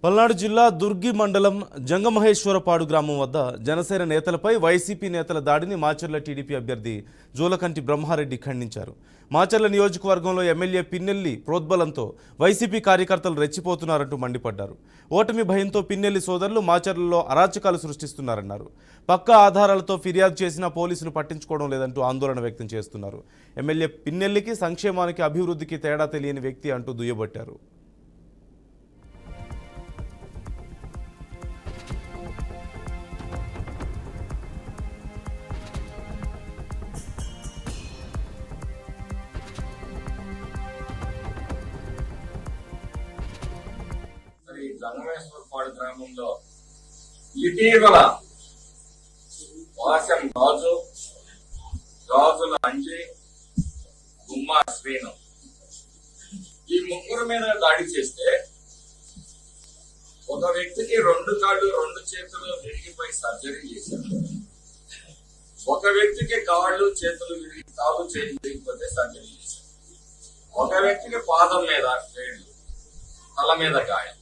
పల్నాడు జిల్లా దుర్గి మండలం జంగమహేశ్వరపాడు గ్రామం వద్ద జనసేన నేతలపై వైసీపీ నేతల దాడిని మాచర్ల టీడీపీ అభ్యర్థి జోలకంటి బ్రహ్మారెడ్డి ఖండించారు. మాచర్ల నియోజకవర్గంలో ఎమ్మెల్యే పిన్నెల్లి ప్రోద్బలంతో వైసీపీ కార్యకర్తలు రెచ్చిపోతున్నారంటూ మండిపడ్డారు. ఓటమి భయంతో పిన్నెల్లి సోదరులు మాచర్లలో అరాచకాలు సృష్టిస్తున్నారన్నారు. పక్కా ఆధారాలతో ఫిర్యాదు చేసినా పోలీసులు పట్టించుకోవడం లేదంటూ ఆందోళన వ్యక్తం చేస్తున్నారు. ఎమ్మెల్యే పిన్నెల్లికి సంక్షేమానికి అభివృద్ధికి తేడా తెలియని వ్యక్తి అంటూ దుయ్యబట్టారు. జంగమేశ్వరపాడు గ్రామంలో ఇటీవల వాసం రాజుల అంజి గుమ్మా శ్రీను ఈ ముగ్గురు మీద దాడి చేస్తే ఒక వ్యక్తికి 2 కాళ్ళు 2 చేతులు విరిగిపోయి సర్జరీ చేశారు. ఒక వ్యక్తికి కాళ్ళు చేతులు కాలు చేతులు విరిగిపోతే సర్జరీ చేశారు. ఒక వ్యక్తికి పాదం మీద వేళ్ళు, తల మీద గాయం.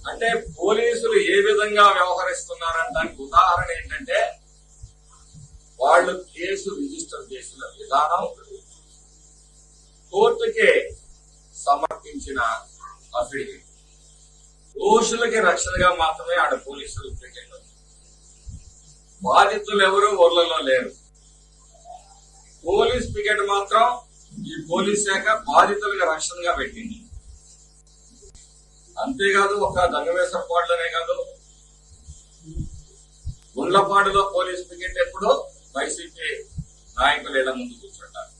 అంటే పోలీసులు ఏ విధంగా వ్యవహరిస్తున్నారని దానికి ఉదాహరణ ఏంటంటే వాళ్ళు కేసు రిజిస్టర్ చేసిన విధానం, కోర్టుకే సమర్పించిన అఫిడవిట్, దోషులకి రక్షణగా మాత్రమే ఆడ పోలీసులు పెట్టారు. బాధితులు ఎవరు ఊర్లలో లేరు. పోలీస్ పికెట్ మాత్రం ఈ పోలీస్ శాఖ బాధితులకు రక్షణగా పెట్టింది. అంతేకాదు ఒక జంగమేశ్వరపాడులోనే కాదు, గుండ్లపాడులో పోలీస్ పికెట్ ఎప్పుడో వైసీపీ నాయకులు ఇలా ముందు కూర్చుంటారు.